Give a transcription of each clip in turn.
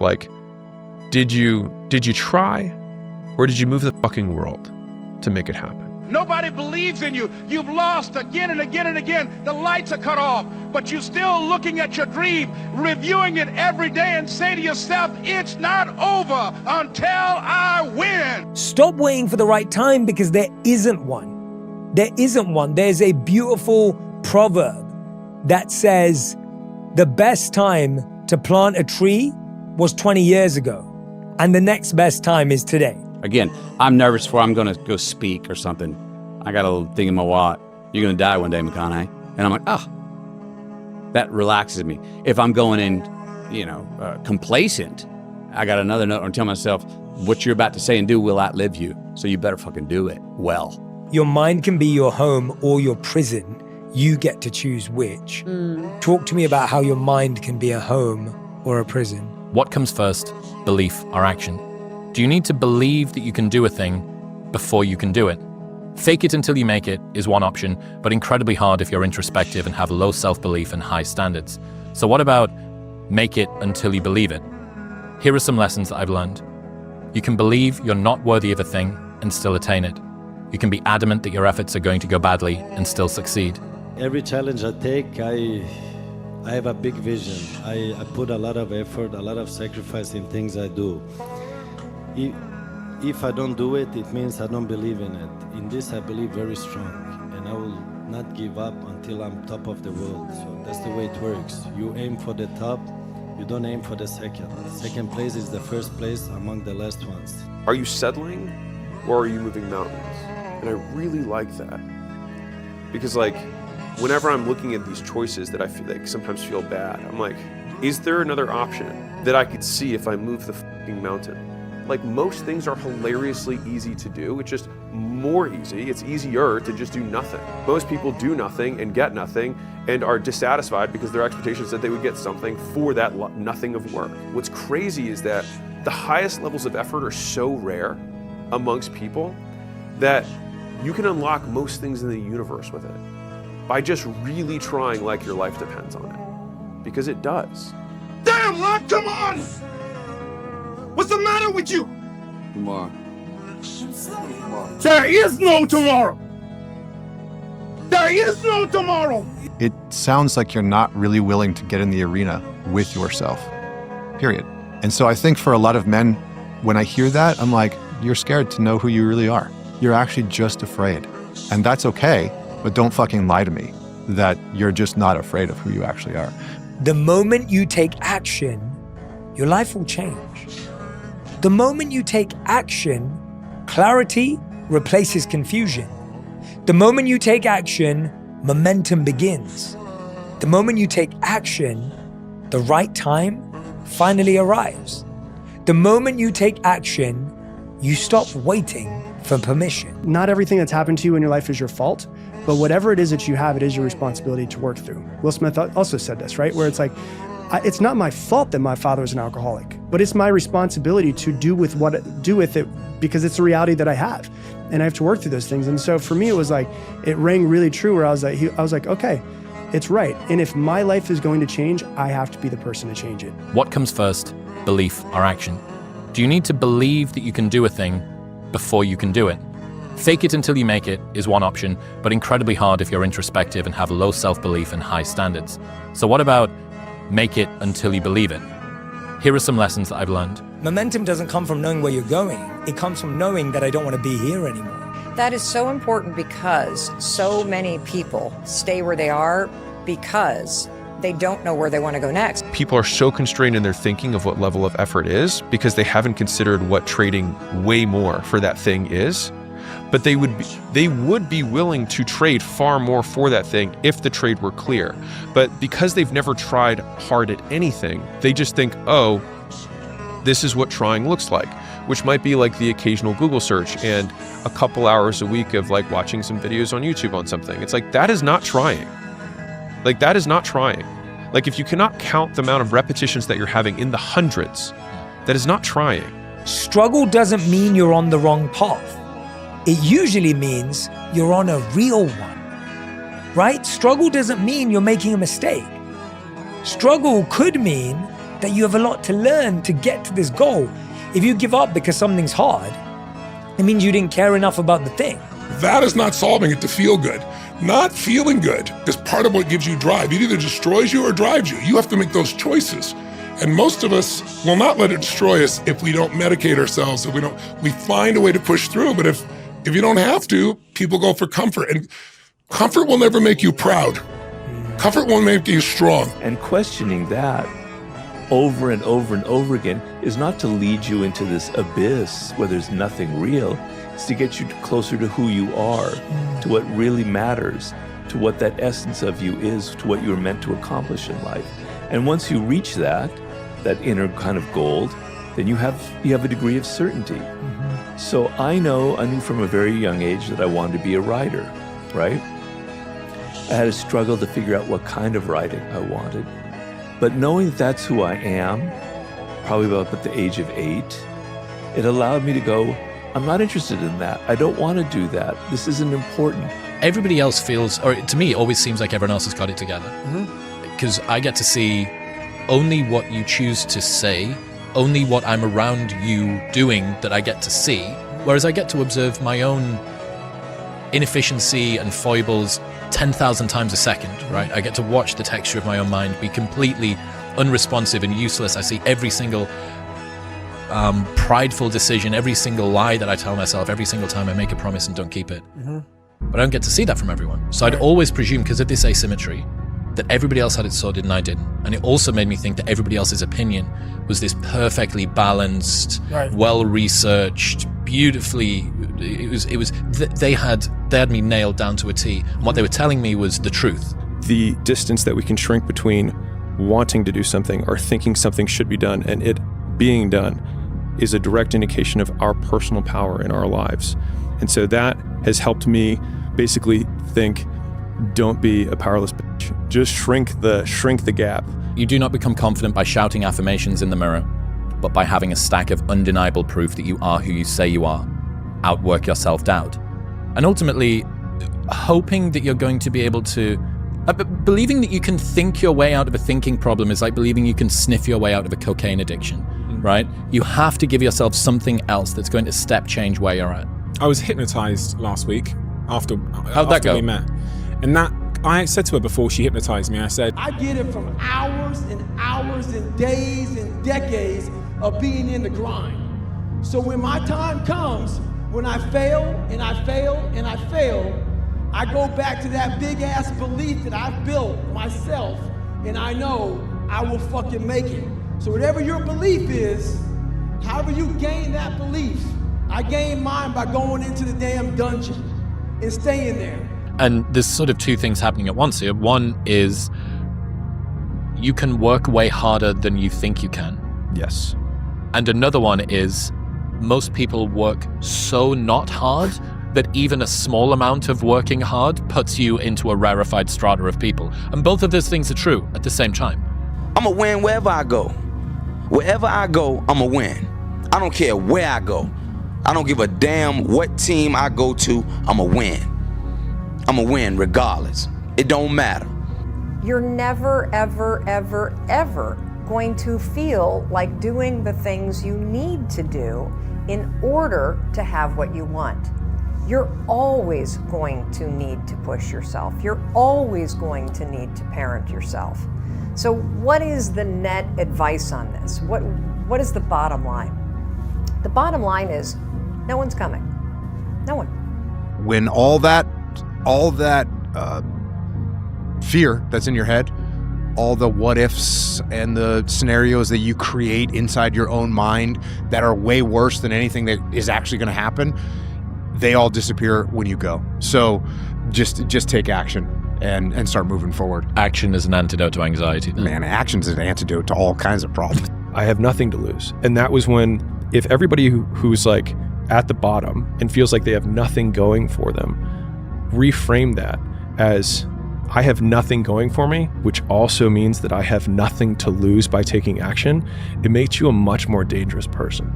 like, did you try, or did you move the fucking world to make it happen? Nobody believes in you. You've lost again and again and again. The lights are cut off, but you're still looking at your dream, reviewing it every day, and say to yourself, it's not over until I win. Stop waiting for the right time, because there isn't one. There isn't one. There's a beautiful proverb that says the best time to plant a tree was 20 years ago, and the next best time is today. Again, I'm nervous before I'm going to go speak or something. I got a little thing in my wallet. You're going to die one day, McConaughey. And I'm like, oh, that relaxes me. If I'm going in, complacent, I got another note and tell myself, what you're about to say and do will outlive you. So you better fucking do it well. Your mind can be your home or your prison. You get to choose which. Talk to me about how your mind can be a home or a prison. What comes first, belief or action? Do you need to believe that you can do a thing before you can do it? Fake it until you make it is one option, but incredibly hard if you're introspective and have low self-belief and high standards. So what about make it until you believe it? Here are some lessons that I've learned. You can believe you're not worthy of a thing and still attain it. You can be adamant that your efforts are going to go badly and still succeed. Every challenge I take, I have a big vision. I put a lot of effort, a lot of sacrifice in things I do. If I don't do it, it means I don't believe in it. In this, I believe very strong, and I will not give up until I'm top of the world. So that's the way it works. You aim for the top, you don't aim for the second. Second place is the first place among the last ones. Are you settling, or are you moving mountains? And I really like that. Because whenever I'm looking at these choices that I feel sometimes feel bad, I'm like, is there another option that I could see if I move the fucking mountain? Most things are hilariously easy to do. It's just more easy. It's easier to just do nothing. Most people do nothing and get nothing and are dissatisfied because their expectations that they would get something for that nothing of work. What's crazy is that the highest levels of effort are so rare amongst people that you can unlock most things in the universe with it by just really trying like your life depends on it. Because it does. Damn, Locke, come on! What's the matter with you? Tomorrow. There is no tomorrow. There is no tomorrow. It sounds like you're not really willing to get in the arena with yourself, period. And so I think for a lot of men, when I hear that, I'm like, you're scared to know who you really are. You're actually just afraid. And that's okay, but don't fucking lie to me that you're just not afraid of who you actually are. The moment you take action, your life will change. The moment you take action, clarity replaces confusion. The moment you take action, momentum begins. The moment you take action, the right time finally arrives. The moment you take action, you stop waiting for permission. Not everything that's happened to you in your life is your fault, but whatever it is that you have, it is your responsibility to work through. Will Smith also said this, right? Where it's like, it's not my fault that my father was an alcoholic, but it's my responsibility to do with it because it's a reality that I have, and I have to work through those things. And so for me, it was like, it rang really true where I was like, okay, it's right. And if my life is going to change, I have to be the person to change it. What comes first, belief or action? Do you need to believe that you can do a thing before you can do it? Fake it until you make it is one option, but incredibly hard if you're introspective and have low self-belief and high standards. So what about make it until you believe it? Here are some lessons that I've learned. Momentum doesn't come from knowing where you're going. It comes from knowing that I don't want to be here anymore. That is so important because so many people stay where they are because they don't know where they want to go next. People are so constrained in their thinking of what level of effort is because they haven't considered what trading way more for that thing is. But they would be willing to trade far more for that thing if the trade were clear. But because they've never tried hard at anything, they just think, oh, this is what trying looks like, which might be like the occasional Google search and a couple hours a week of watching some videos on YouTube on something. It's like, that is not trying. That is not trying. If you cannot count the amount of repetitions that you're having in the hundreds, that is not trying. Struggle doesn't mean you're on the wrong path. It usually means you're on a real one, right? Struggle doesn't mean you're making a mistake. Struggle could mean that you have a lot to learn to get to this goal. If you give up because something's hard, it means you didn't care enough about the thing. That is not solving it to feel good. Not feeling good is part of what gives you drive. It either destroys you or drives you. You have to make those choices. And most of us will not let it destroy us if we don't medicate ourselves, if we find a way to push through. But if you don't have to, people go for comfort. And comfort will never make you proud. Comfort will make you strong. And questioning that over and over and over again is not to lead you into this abyss where there's nothing real. It's to get you closer to who you are, to what really matters, to what that essence of you is, to what you're meant to accomplish in life. And once you reach that inner kind of gold, then you have a degree of certainty. So I knew from a very young age that I wanted to be a writer, right? I had a struggle to figure out what kind of writing I wanted. But knowing that's who I am, probably about at the age of 8, it allowed me to go, I'm not interested in that. I don't want to do that. This isn't important. Everybody else feels, or to me, it always seems like everyone else has got it together. Because I get to see only what you choose to say, only what I'm around you doing that I get to see, whereas I get to observe my own inefficiency and foibles 10,000 times a second, right? I get to watch the texture of my own mind be completely unresponsive and useless. I see every single prideful decision, every single lie that I tell myself, every single time I make a promise and don't keep it. But I don't get to see that from everyone. So I'd always presume, because of this asymmetry, that everybody else had it sorted and I didn't. And it also made me think that everybody else's opinion was this perfectly balanced, well-researched, beautifully, they had me nailed down to a T. And what they were telling me was the truth. The distance that we can shrink between wanting to do something or thinking something should be done and it being done is a direct indication of our personal power in our lives. And so that has helped me basically think, don't be a powerless bitch. Just shrink the gap. You do not become confident by shouting affirmations in the mirror, but by having a stack of undeniable proof that you are who you say you are. Outwork your self-doubt. And ultimately, hoping that you're going to be able to... believing that you can think your way out of a thinking problem is like believing you can sniff your way out of a cocaine addiction, right? You have to give yourself something else that's going to step change where you're at. I was hypnotized last week after we met. And that, I said to her before she hypnotized me, I said, I get it from hours and hours and days and decades of being in the grind. So when my time comes, when I fail and I fail and I fail, I go back to that big ass belief that I've built myself, and I know I will fucking make it. So whatever your belief is, however you gain that belief, I gained mine by going into the damn dungeon and staying there. And there's sort of two things happening at once here. One is you can work way harder than you think you can. Yes. And another one is most people work so not hard that even a small amount of working hard puts you into a rarefied strata of people. And both of those things are true at the same time. I'm a win wherever I go. Wherever I go, I'm a win. I don't care where I go. I don't give a damn what team I go to, I'm a win. I'm a win regardless. It don't matter. You're never, ever, ever, ever going to feel like doing the things you need to do in order to have what you want. You're always going to need to push yourself. You're always going to need to parent yourself. So what is the net advice on this? What is the bottom line? The bottom line is no one's coming. No one. When all that fear that's in your head, all the what ifs and the scenarios that you create inside your own mind that are way worse than anything that is actually going to happen, they all disappear when you go. So just take action and start moving forward. Action is an antidote to anxiety. Man, action is an antidote to all kinds of problems. I have nothing to lose. And that was when, if everybody who's like at the bottom and feels like they have nothing going for them, reframe that as I have nothing going for me, which also means that I have nothing to lose by taking action, it makes you a much more dangerous person.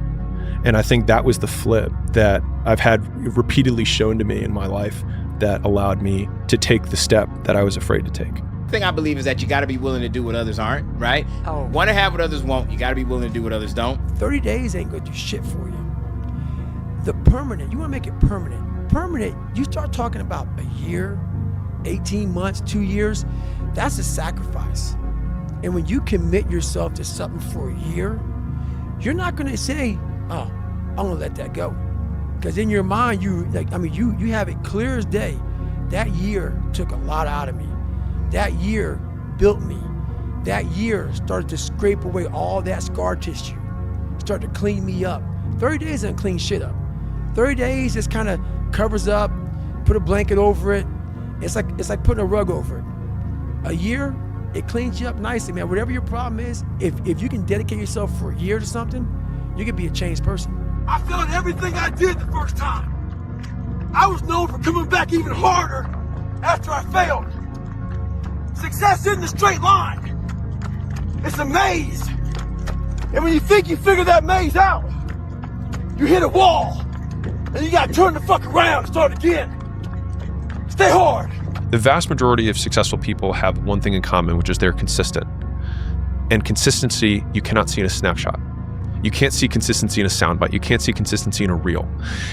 And I think that was the flip that I've had repeatedly shown to me in my life that allowed me to take the step that I was afraid to take. thing I believe is that you got to be willing to do what others aren't, right? Oh. Want to have what others won't. You got to be willing to do what others don't. 30 days ain't gonna do shit for you. The permanent, you wanna make it permanent. Permanent, you start talking about a year, 18 months, 2 years, that's a sacrifice. And when you commit yourself to something for a year, you're not gonna say, oh, I'm gonna let that go. Because in your mind, you have it clear as day. That year took a lot out of me. That year built me. That year started to scrape away all that scar tissue. Started to clean me up. 30 days doesn't clean shit up. 30 days just kind of covers up, put a blanket over it. It's like putting a rug over it. A year, it cleans you up nicely, man. Whatever your problem is, if you can dedicate yourself for a year to something, you can be a changed person. I failed everything I did the first time. I was known for coming back even harder after I failed. Success isn't a straight line. It's a maze. And when you think you figure that maze out, you hit a wall. And you gotta turn the fuck around and start again. Stay hard. The vast majority of successful people have one thing in common, which is they're consistent. And consistency, you cannot see in a snapshot. You can't see consistency in a soundbite. You can't see consistency in a reel.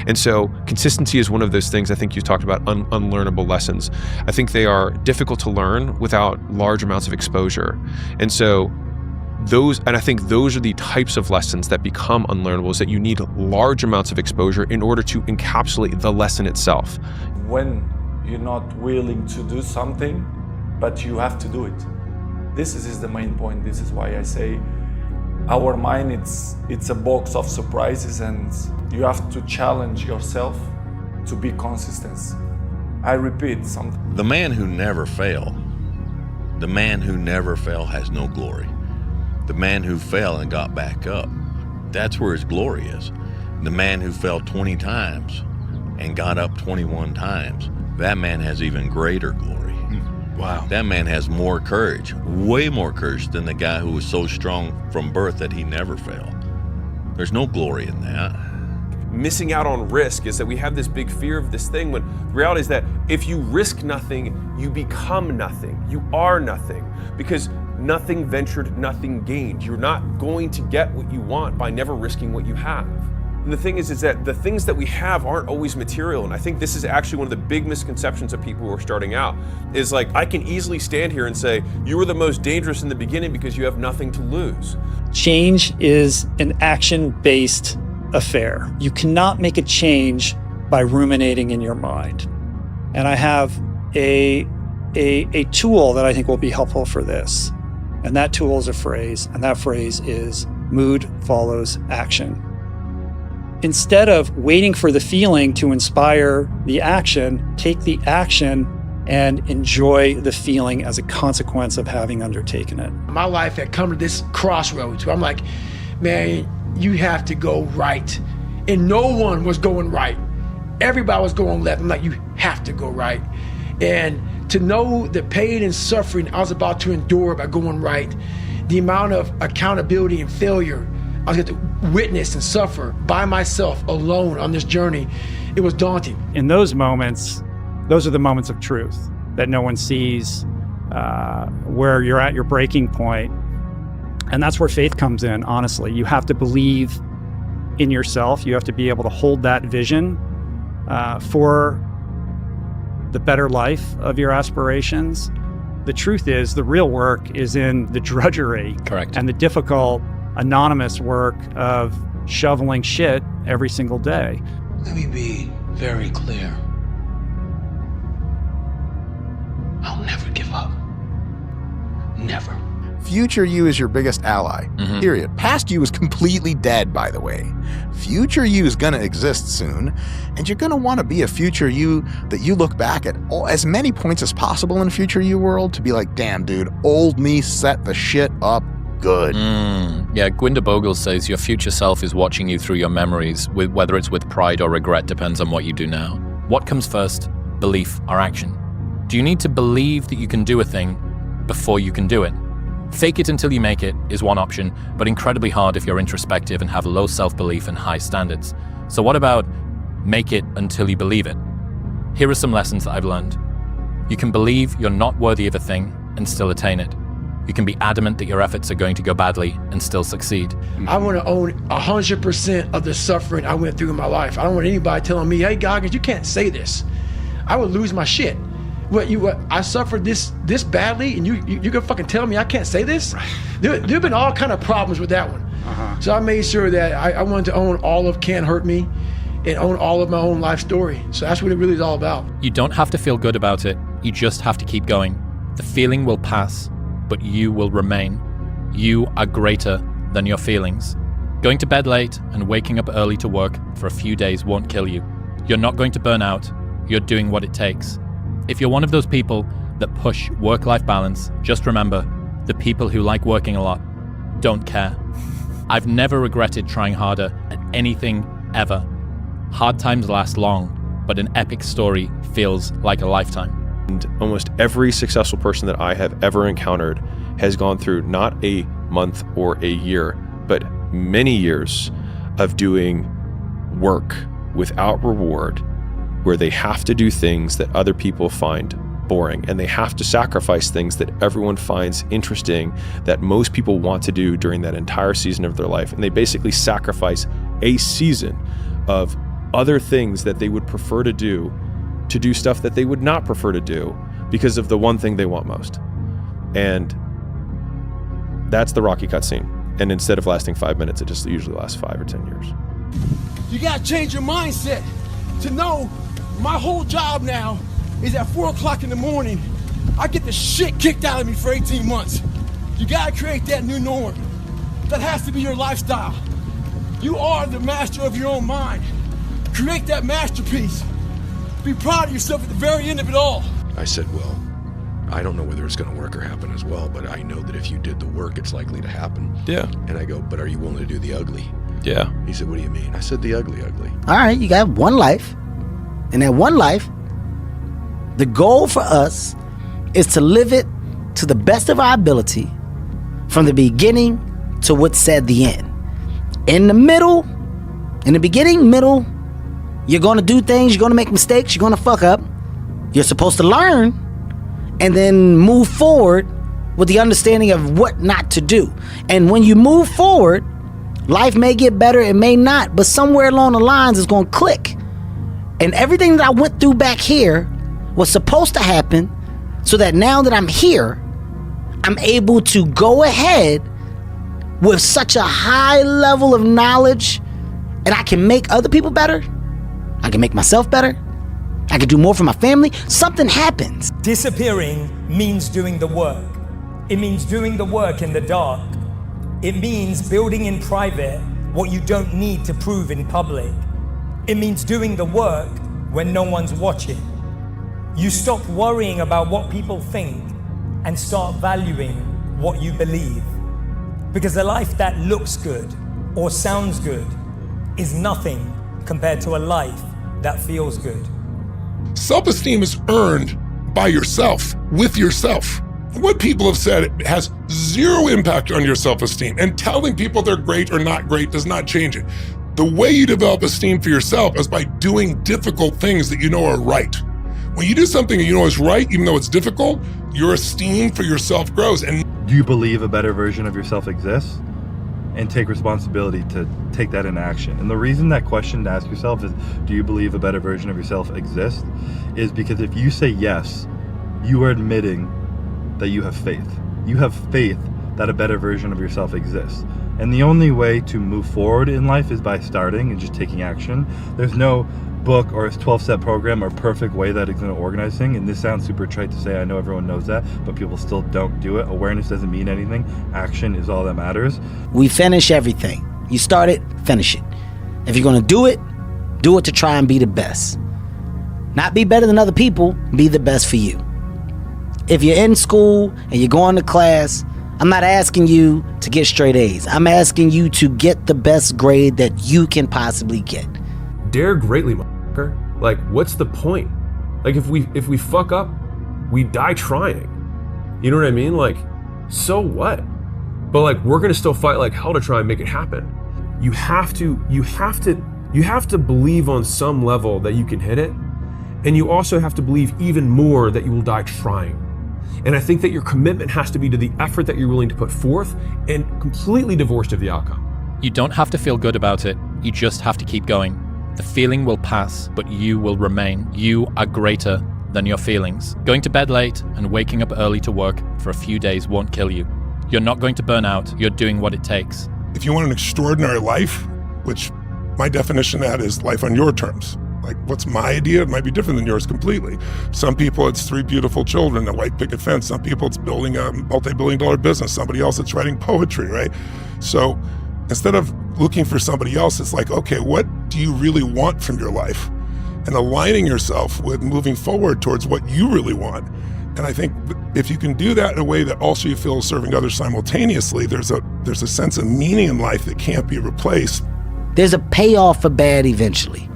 And so consistency is one of those things I think you talked about, unlearnable lessons. I think they are difficult to learn without large amounts of exposure. And so I think those are the types of lessons that become unlearnable, is that you need large amounts of exposure in order to encapsulate the lesson itself. When you're not willing to do something, but you have to do it. This is the main point. This is why I say our mind, it's a box of surprises, and you have to challenge yourself to be consistent. I repeat something. The man who never failed has no glory. The man who fell and got back up, that's where his glory is. The man who fell 20 times and got up 21 times, that man has even greater glory. Wow. That man has more courage, way more courage than the guy who was so strong from birth that he never failed. There's no glory in that. Missing out on risk is that we have this big fear of this thing, when the reality is that if you risk nothing, you become nothing. You are nothing, because nothing ventured, nothing gained. You're not going to get what you want by never risking what you have. And the thing is that the things that we have aren't always material. And I think this is actually one of the big misconceptions of people who are starting out, is like, I can easily stand here and say, you were the most dangerous in the beginning because you have nothing to lose. Change is an action-based affair. You cannot make a change by ruminating in your mind. And I have a tool that I think will be helpful for this. And that tool is a phrase, and that phrase is mood follows action. Instead of waiting for the feeling to inspire the action, take the action and enjoy the feeling as a consequence of having undertaken it. My life had come to this crossroads where I'm like, man, you have to go right. And no one was going right. Everybody was going left. I'm like, you have to go right. And to know the pain and suffering I was about to endure by going right, the amount of accountability and failure I was going to witness and suffer by myself alone on this journey, it was daunting. In those moments, those are the moments of truth that no one sees, where you're at your breaking point. And that's where faith comes in, honestly. You have to believe in yourself. You have to be able to hold that vision for the better life of your aspirations. The truth is, the real work is in the drudgery. Correct. And the difficult, anonymous work of shoveling shit every single day. Let me be very clear. I'll never give up. Never. Future you is your biggest ally, period. Past you is completely dead, by the way. Future you is gonna exist soon, and you're gonna wanna be a future you that you look back at as many points as possible in a future you world to be like, damn dude, old me set the shit up good. Yeah, Gwynder Bogle says your future self is watching you through your memories, whether it's with pride or regret depends on what you do now. What comes first, belief or action? Do you need to believe that you can do a thing before you can do it? Fake it until you make it is one option, but incredibly hard if you're introspective and have low self-belief and high standards. So what about make it until you believe it? Here are some lessons that I've learned. You can believe you're not worthy of a thing and still attain it. You can be adamant that your efforts are going to go badly and still succeed. I want to own 100% of the suffering I went through in my life. I don't want anybody telling me, hey, Goggins, you can't say this. I would lose my shit. I suffered this badly, and you're gonna fucking tell me I can't say this? There've been all kind of problems with that one. So I made sure that I wanted to own all of Can't Hurt Me and own all of my own life story. So that's what it really is all about. You don't have to feel good about it. You just have to keep going. The feeling will pass, but you will remain. You are greater than your feelings. Going to bed late and waking up early to work for a few days won't kill you. You're not going to burn out. You're doing what it takes. If you're one of those people that push work-life balance, just remember, the people who like working a lot don't care. I've never regretted trying harder at anything ever. Hard times last long, but an epic story feels like a lifetime. And almost every successful person that I have ever encountered has gone through not a month or a year, but many years of doing work without reward, where they have to do things that other people find boring, and they have to sacrifice things that everyone finds interesting, that most people want to do during that entire season of their life. And they basically sacrifice a season of other things that they would prefer to do stuff that they would not prefer to do because of the one thing they want most. And that's the Rocky cutscene. And instead of lasting 5 minutes, it just usually lasts 5 or 10 years. You gotta change your mindset to know my whole job now is at 4 o'clock in the morning. I get the shit kicked out of me for 18 months. You gotta create that new norm. That has to be your lifestyle. You are the master of your own mind. Create that masterpiece. Be proud of yourself at the very end of it all. I said, well, I don't know whether it's going to work or happen as well, but I know that if you did the work, it's likely to happen. Yeah. And I go, but are you willing to do the ugly? Yeah. He said, what do you mean? I said, the ugly. All right, you got one life. And that one life, the goal for us is to live it to the best of our ability from the beginning to what's said the end. In the middle, in the beginning, middle, you're going to do things, you're going to make mistakes, you're going to fuck up. You're supposed to learn and then move forward with the understanding of what not to do. And when you move forward, life may get better, it may not, but somewhere along the lines it's going to click. And everything that I went through back here was supposed to happen so that now that I'm here, I'm able to go ahead with such a high level of knowledge, and I can make other people better. I can make myself better. I can do more for my family. Something happens. Disappearing means doing the work. It means doing the work in the dark. It means building in private what you don't need to prove in public. It means doing the work when no one's watching. You stop worrying about what people think and start valuing what you believe. Because a life that looks good or sounds good is nothing compared to a life that feels good. Self-esteem is earned by yourself, with yourself. What people have said has zero impact on your self-esteem, and telling people they're great or not great does not change it. The way you develop esteem for yourself is by doing difficult things that you know are right. When you do something that you know is right, even though it's difficult, your esteem for yourself grows. And do you believe a better version of yourself exists? And take responsibility to take that into action. And the reason that question to ask yourself is, do you believe a better version of yourself exists? Is because if you say yes, you are admitting that you have faith. You have faith that a better version of yourself exists. And the only way to move forward in life is by starting and just taking action. There's no book or a 12-step program or perfect way that it's going to organize things. And this sounds super trite to say, I know everyone knows that, but people still don't do it. Awareness doesn't mean anything. Action is all that matters. We finish everything. You start it, finish it. If you're going to do it to try and be the best. Not be better than other people, be the best for you. If you're in school and you're going to class, I'm not asking you to get straight A's. I'm asking you to get the best grade that you can possibly get. Dare greatly, motherfucker. Like, what's the point? Like, if we fuck up, we die trying. You know what I mean? Like, so what? But like, we're gonna still fight like hell to try and make it happen. You have to believe on some level that you can hit it, and you also have to believe even more that you will die trying. And I think that your commitment has to be to the effort that you're willing to put forth and completely divorced of the outcome. You don't have to feel good about it. You just have to keep going. The feeling will pass, but you will remain. You are greater than your feelings. Going to bed late and waking up early to work for a few days won't kill you. You're not going to burn out. You're doing what it takes. If you want an extraordinary life, which my definition of that is life on your terms. Like, what's my idea? It might be different than yours completely. Some people, it's 3 beautiful children, a white picket fence. Some people, it's building a multi-billion-dollar business. Somebody else, it's writing poetry, right? So instead of looking for somebody else, it's like, okay, what do you really want from your life? And aligning yourself with moving forward towards what you really want. And I think if you can do that in a way that also you feel is serving others simultaneously, there's a sense of meaning in life that can't be replaced. There's a payoff for bad eventually.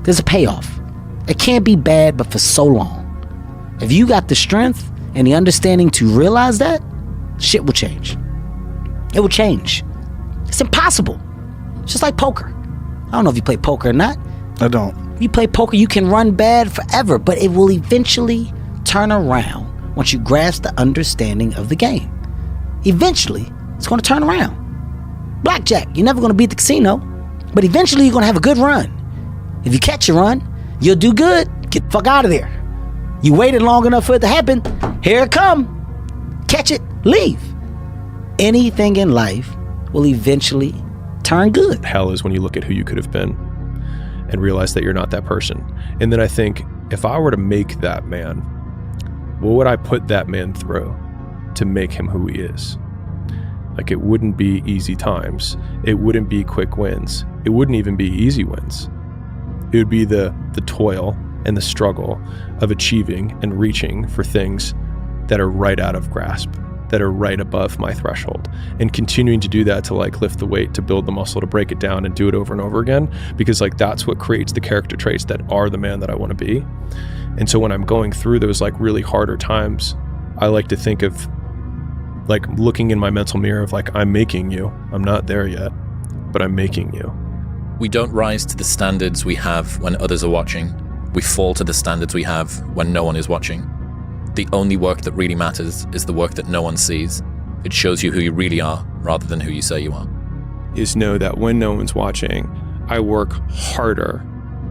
There's a payoff. It can't be bad, but for so long. If you got the strength and the understanding to realize that, shit will change. It will change. It's impossible. It's just like poker. I don't know if you play poker or not. I don't. If you play poker, you can run bad forever, but it will eventually turn around once you grasp the understanding of the game. Eventually, it's going to turn around. Blackjack, you're never going to beat the casino, but eventually you're going to have a good run. If you catch a run, you'll do good. Get the fuck out of there. You waited long enough for it to happen. Here it come. Catch it, leave. Anything in life will eventually turn good. Hell is when you look at who you could have been and realize that you're not that person. And then I think, if I were to make that man, what would I put that man through to make him who he is? Like, it wouldn't be easy times. It wouldn't be quick wins. It wouldn't even be easy wins. It would be the toil and the struggle of achieving and reaching for things that are right out of grasp, that are right above my threshold, and continuing to do that to like lift the weight, to build the muscle, to break it down and do it over and over again, because like that's what creates the character traits that are the man that I want to be. And so when I'm going through those like really harder times, I like to think of like looking in my mental mirror of like, I'm making you. I'm not there yet, but I'm making you. We don't rise to the standards we have when others are watching. We fall to the standards we have when no one is watching. The only work that really matters is the work that no one sees. It shows you who you really are rather than who you say you are. Is know that when no one's watching, I work harder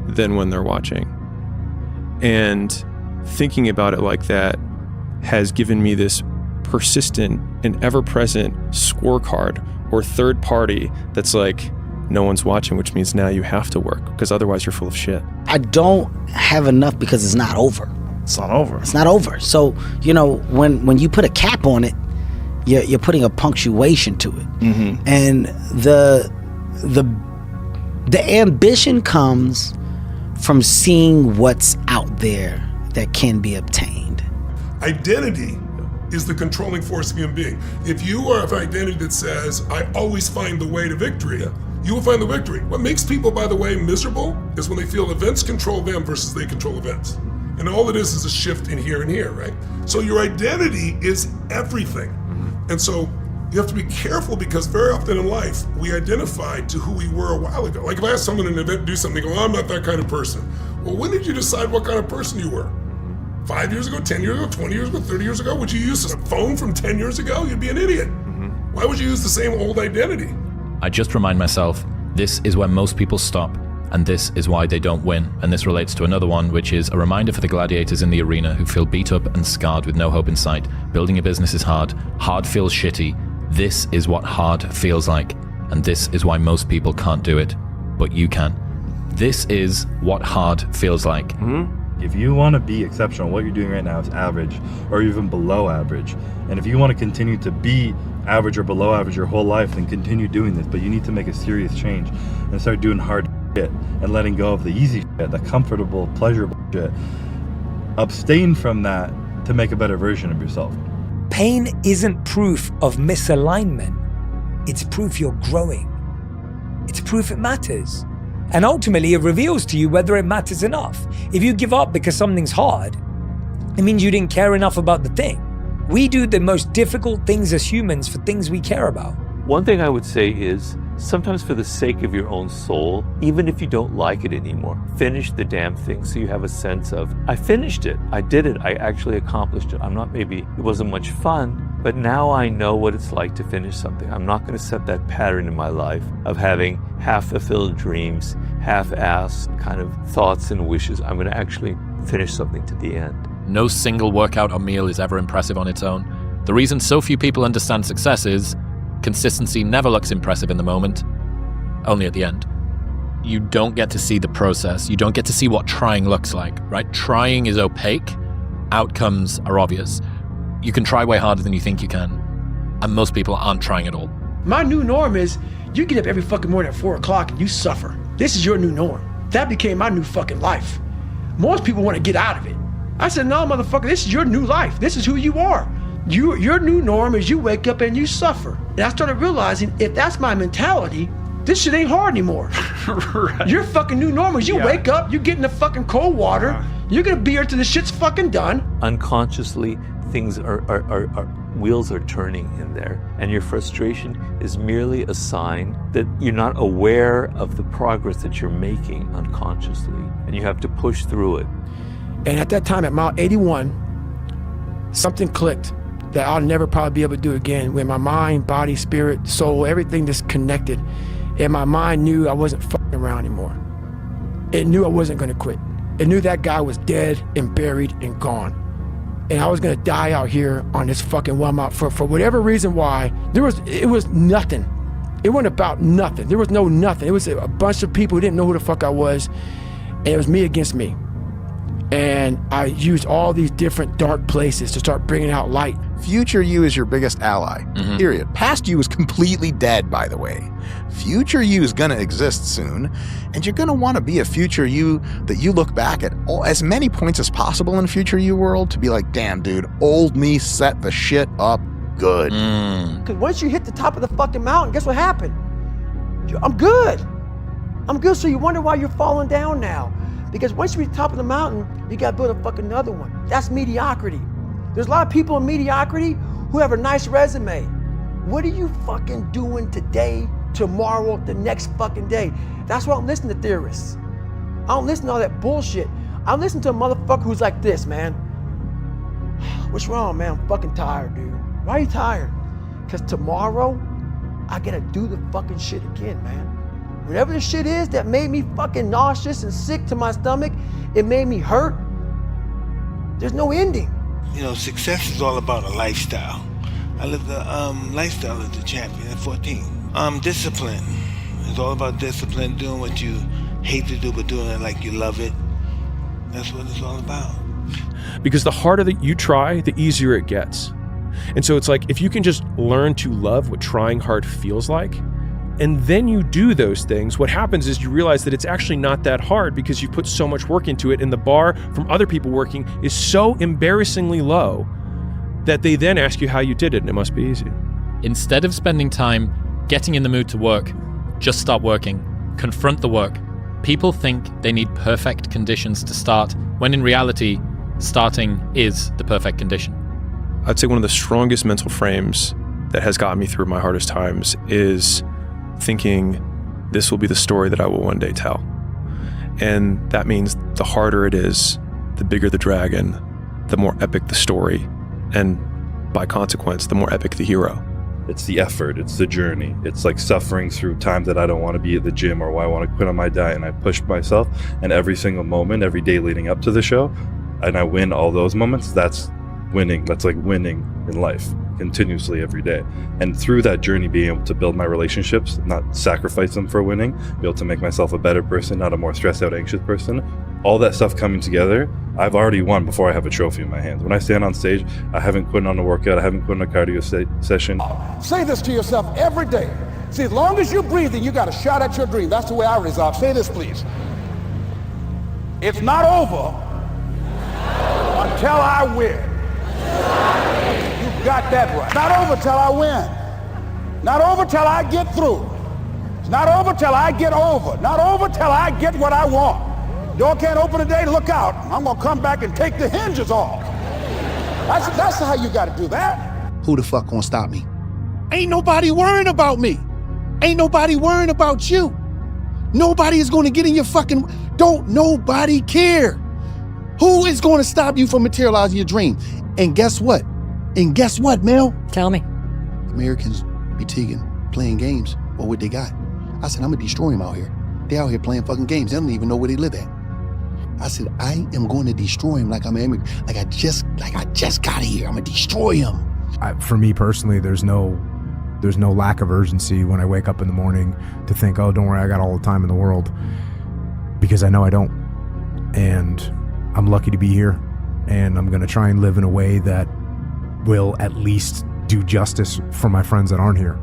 than when they're watching. And thinking about it like that has given me this persistent and ever-present scorecard or third party that's like, no one's watching, which means now you have to work because otherwise you're full of shit. I don't have enough because it's not over. It's not over. It's not over. So, you know, when you put a cap on it, you're putting a punctuation to it. Mm-hmm. And the ambition comes from seeing what's out there that can be obtained. Identity is the controlling force of human being. If you are of an identity that says, I always find the way to victory, you will find the victory. What makes people, by the way, miserable is when they feel events control them versus they control events. And all it is a shift in here and here, right? So your identity is everything. And so you have to be careful because very often in life, we identify to who we were a while ago. Like if I asked someone in an event to do something, I'm not that kind of person. Well, when did you decide what kind of person you were? 5 years ago, 10 years ago, 20 years ago, 30 years ago? Would you use a phone from 10 years ago? You'd be an idiot. Why would you use the same old identity? I just remind myself, this is where most people stop, and this is why they don't win. And this relates to another one, which is a reminder for the gladiators in the arena who feel beat up and scarred with no hope in sight. Building a business is hard. Hard feels shitty. This is what hard feels like. And this is why most people can't do it, but you can. This is what hard feels like. If you want to be exceptional, what you're doing right now is average or even below average. And if you want to continue to be average or below average your whole life, then continue doing this. But you need to make a serious change and start doing hard shit and letting go of the easy shit, the comfortable, pleasurable shit. Abstain from that to make a better version of yourself. Pain isn't proof of misalignment. It's proof you're growing. It's proof it matters. And ultimately, it reveals to you whether it matters enough. If you give up because something's hard, it means you didn't care enough about the thing. We do the most difficult things as humans for things we care about. One thing I would say is sometimes for the sake of your own soul, even if you don't like it anymore, finish the damn thing so you have a sense of, I finished it, I did it, I actually accomplished it. It wasn't much fun, but now I know what it's like to finish something. I'm not going to set that pattern in my life of having half-fulfilled dreams, half-assed kind of thoughts and wishes. I'm going to actually finish something to the end. No single workout or meal is ever impressive on its own. The reason so few people understand success is consistency never looks impressive in the moment, only at the end. You don't get to see the process. You don't get to see what trying looks like, right? Trying is opaque. Outcomes are obvious. You can try way harder than you think you can, and most people aren't trying at all. My new norm is you get up every fucking morning at 4 o'clock and you suffer. This is your new norm. That became my new fucking life. Most people want to get out of it. I said, no, motherfucker, this is your new life. This is who you are. Your new norm is you wake up and you suffer. And I started realizing if that's my mentality, this shit ain't hard anymore. Right. Your fucking new norm is you wake up, you get in the fucking cold water, you're gonna be here till the shit's fucking done. Unconsciously, things wheels are turning in there, and your frustration is merely a sign that you're not aware of the progress that you're making unconsciously, and you have to push through it. And at that time, at mile 81, something clicked that I'll never probably be able to do again, when my mind, body, spirit, soul, everything just connected. And my mind knew I wasn't fucking around anymore. It knew I wasn't gonna quit. It knew that guy was dead and buried and gone. And I was gonna die out here on this fucking Walmart for whatever reason why. It was nothing. It wasn't about nothing. There was no nothing. It was a bunch of people who didn't know who the fuck I was, and it was me against me. And I used all these different dark places to start bringing out light. Future you is your biggest ally, period. Past you is completely dead, by the way. Future you is gonna exist soon, and you're gonna wanna be a future you that you look back at as many points as possible in future you world to be like, damn dude, old me set the shit up good. Because once you hit the top of the fucking mountain, guess what happened? I'm good. I'm good, so you wonder why you're falling down now. Because once you reach the top of the mountain, you gotta build a fucking another one. That's mediocrity. There's a lot of people in mediocrity who have a nice resume. What are you fucking doing today, tomorrow, the next fucking day? That's why I don't listen to theorists. I don't listen to all that bullshit. I listen to a motherfucker who's like this, man. What's wrong, man? I'm fucking tired, dude. Why are you tired? Because tomorrow, I gotta do the fucking shit again, man. Whatever the shit is that made me fucking nauseous and sick to my stomach, it made me hurt. There's no ending. You know, success is all about a lifestyle. I lived the lifestyle of the champion at 14. Discipline. It's all about discipline, doing what you hate to do, but doing it like you love it. That's what it's all about. Because the harder that you try, the easier it gets. And so it's like, if you can just learn to love what trying hard feels like, and then you do those things, what happens is you realize that it's actually not that hard because you put so much work into it, and the bar from other people working is so embarrassingly low that they then ask you how you did it, and it must be easy. Instead of spending time getting in the mood to work, just start working. Confront the work. People think they need perfect conditions to start, when in reality, starting is the perfect condition. I'd say one of the strongest mental frames that has gotten me through my hardest times is thinking this will be the story that I will one day tell. And that means the harder it is, the bigger the dragon, the more epic the story, and by consequence, the more epic the hero. It's the effort, it's the journey. It's like suffering through times that I don't want to be at the gym or why I want to quit on my diet, and I push myself, and every single moment, every day leading up to the show, and I win all those moments. That's winning. That's like winning in life, continuously every day. And through that journey, being able to build my relationships, not sacrifice them for winning, be able to make myself a better person, not a more stressed out, anxious person, all that stuff coming together, I've already won before I have a trophy in my hands. When I stand on stage, I haven't quit on a workout, I haven't quit on a cardio session. Say this to yourself every day. See, as long as you're breathing, you got a shot at your dream. That's the way I resolve. Say this, please. It's not over until I win. You got that right. Not over till I win. Not over till I get through. It's not over till I get over. Not over till I get what I want. Door can't open today, look out. I'm gonna come back and take the hinges off. That's how you gotta do that. Who the fuck gonna stop me? Ain't nobody worrying about me. Ain't nobody worrying about you. Nobody is going to get in your fucking... Don't nobody care. Who is going to stop you from materializing your dream? And guess what? Mel? Tell me. Americans be playing games. Well, what they got? I said, I'm going to destroy them out here. They out here playing fucking games. They don't even know where they live at. I said, I am going to destroy him like I'm an immigrant. Like I just got here. I'm going to destroy him. For me personally, there's no lack of urgency when I wake up in the morning to think, oh, don't worry, I got all the time in the world, because I know I don't. And I'm lucky to be here, and I'm going to try and live in a way that will at least do justice for my friends that aren't here.